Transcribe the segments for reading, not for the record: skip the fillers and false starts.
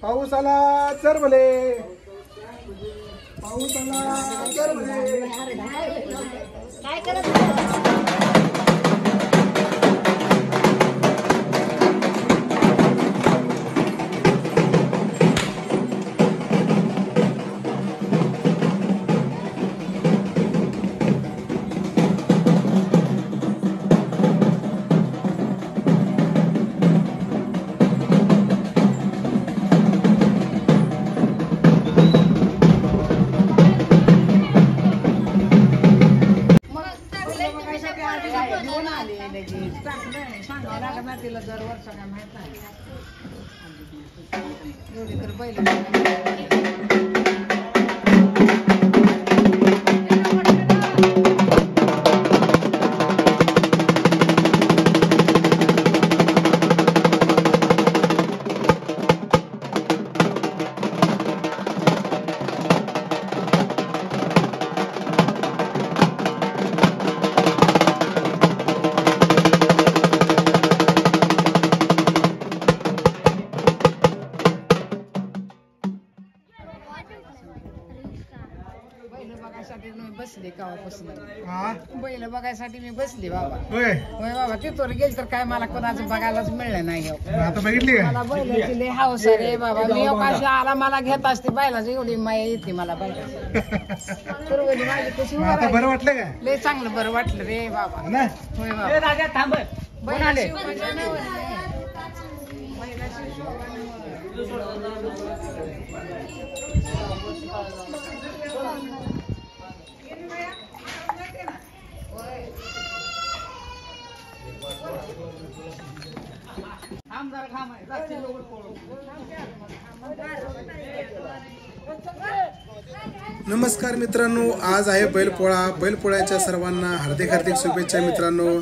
पाऊस आला चरबले पाऊस आला चरबले काय करत बसले गावापासून बैल बघायसाठी मी बसली बाबा. होय बाबा तिथवर गेल तर काय मला कोणाचं बघायलाच मिळलं नाही. आता बघितली मला बैलाची लय हौस रे बाबा. मी अशी आला मला घेत असते बैलाची एवढी माया येते मला बैलाची. माझी कशी बरं वाटलं का? लय चांगलं बरं वाटलं रे बाबा. होय बाबा थांब बैलाची नमस्कार मित्रांनो, आज आहे बैलपोळा. बैलपोळ्याच्या सर्वांना हार्दिक हार्दिक शुभेच्छा मित्रांनो.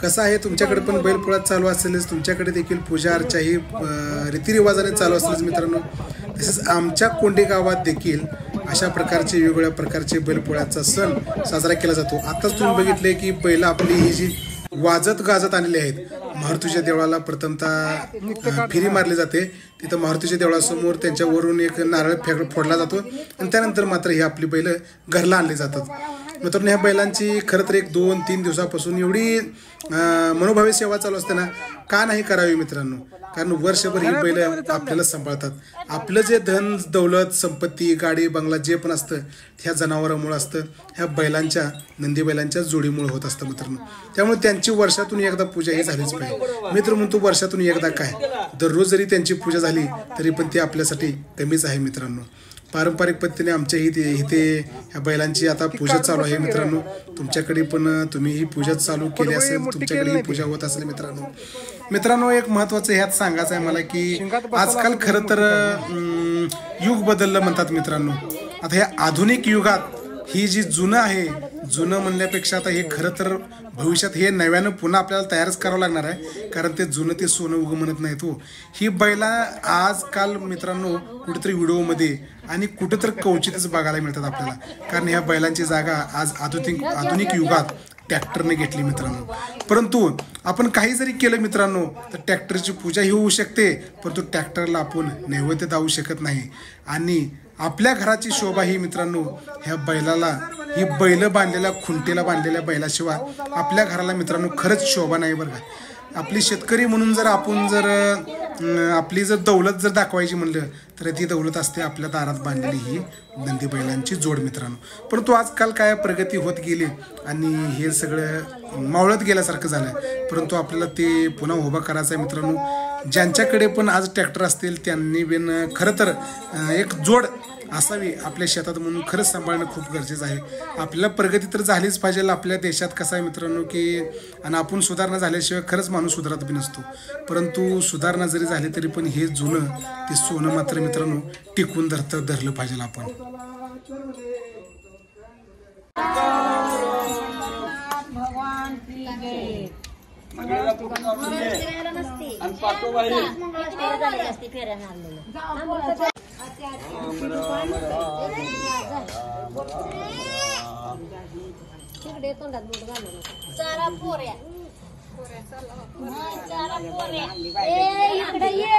कसं आहे, तुमच्याकडे पण बैलपोळा चालू असेलच, तुमच्याकडे देखील पूजा अर्चा ही रीतिरिवाजाने चालू असेलच मित्रांनो. तसेच आमच्या कोंडी गावात देखील अशा प्रकारचे वेगवेगळ्या प्रकारचे बैलपोळ्याचा सण साजरा केला जातो. आताच तुम्ही बघितले की बैल आपली ही जी वाजत गाजत आलेले आहेत. मारुतीच्या देवळाला प्रथमतः फेरी मारली जाते. तिथं मारुतीच्या देवळासमोर त्यांच्यावरून एक नारळ फोडला जातो आणि त्यानंतर मात्र ही आपली बैल घरला आणली जातात. मित्रांनो, ह्या बैलांची खरं तर 1-2-3 दिवसापासून एवढी मनोभावी सेवा चालू असते ना, का नाही करावी मित्रांनो? कारण वर्षभर ही बैल आपल्याला सांभाळतात. आपलं जे धन दौलत संपत्ती गाडी बंगला जे पण असतं ह्या जनावरांमुळे असतं, ह्या बैलांच्या नंदी बैलांच्या जोडीमुळे होत असतं मित्रांनो. त्यामुळे त्यांची वर्षातून एकदा पूजा ही झालीच पाहिजे. मित्र म्हणतो वर्षातून एकदा काय, दररोज जरी त्यांची पूजा झाली तरी पण ती आपल्यासाठी कमीच आहे मित्रांनो. पारंपरिक पद्धतीने आमच्या इथे ह्या बैलांची आता पूजा चालू आहे मित्रांनो. तुमच्याकडे पण तुम्ही ही पूजा चालू केली असेल, तुमच्याकडे ही पूजा होत असेल मित्रांनो. एक महत्वाचं ह्यात सांगायचं आहे मला की आजकाल खरं तर युग बदललं म्हणतात मित्रांनो. आता ह्या आधुनिक युगात ही जी जुनं आहे, जुनं म्हणण्यापेक्षा आता हे खरं तर भविष्यात हे नव्यानं पुन्हा आपल्याला तयारच करावं लागणार आहे. कारण ते जुनं ते सोनं उगं म्हणत नाही तो. ही बैला आजकाल मित्रांनो कुठेतरी व्हिडिओमध्ये आणि कुठेतरी कवचितच बघायला मिळतात आपल्याला. कारण ह्या बैलांची जागा आज आधुनिक युगात ट्रॅक्टरने घेतली मित्रांनो. परंतु आपण काही जरी केलं मित्रांनो तर ट्रॅक्टरची पूजा ही होऊ शकते, परंतु ट्रॅक्टरला आपण नैवेद्य दावू शकत नाही. आणि आपल्या घराची शोभा ही मित्रांनो ह्या बैलाला, ही बैल बांधलेल्या खुंटीला बांधलेल्या बैलाशिवाय आपल्या घराला मित्रांनो खरंच शोभा नाही बरं का. आपली शेतकरी म्हणून जर आपण जर आपली जर दौलत जर दाखवायची म्हणलं तर ती दौलत असते आपल्या दारात बांधलेली ही नंदी बैलांची जोड मित्रांनो. परंतु आजकाल काय प्रगती होत गेली आणि हे सगळं मावळत गेल्यासारखं झालं. परंतु आपल्याला ते पुन्हा उभा करायचं आहे मित्रांनो. ज्यांच्याकडे पण आज ट्रॅक्टर असतील त्यांनी पण खरं तर एक जोड असावी आपल्या शेतात म्हणून खरंच सांभाळणं खूप गरजेचं आहे. आपल्याला प्रगती तर झालीच पाहिजे. आपल्या देशात कसं आहे मित्रांनो की आणि आपण सुधारणा झाल्याशिवाय खरंच माणूस सुधारत बी नसतो. परंतु सुधारणा जरी झाली तरी पण हे जुनं ते सोनं मात्र मित्रांनो टिकून धरलं पाहिजे आपण. भगवान की जय. तिकडे तोंडात बोट घालून सारा पोऱ्या इकडे ये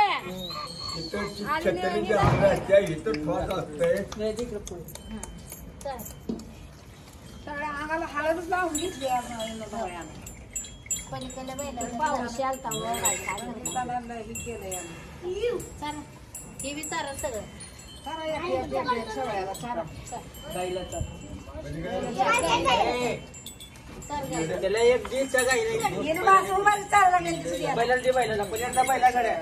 आम्हाला हळदच लावून घेतली पलीकडे बैल पाऊस आलता हे बी चारा सगळं त्याला एक दिवस बैलाला पहिल्यांदा बैलाकडे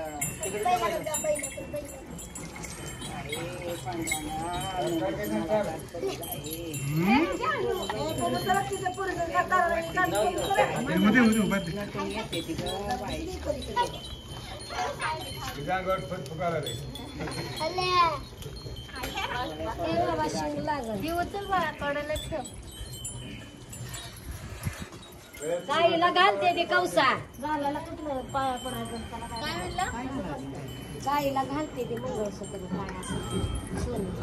गाईला घालते ते कवसा झाला कुठलं पडायचं काय म्हणलं गाईला घालते ते मंगळसूत्र काय असं सोनं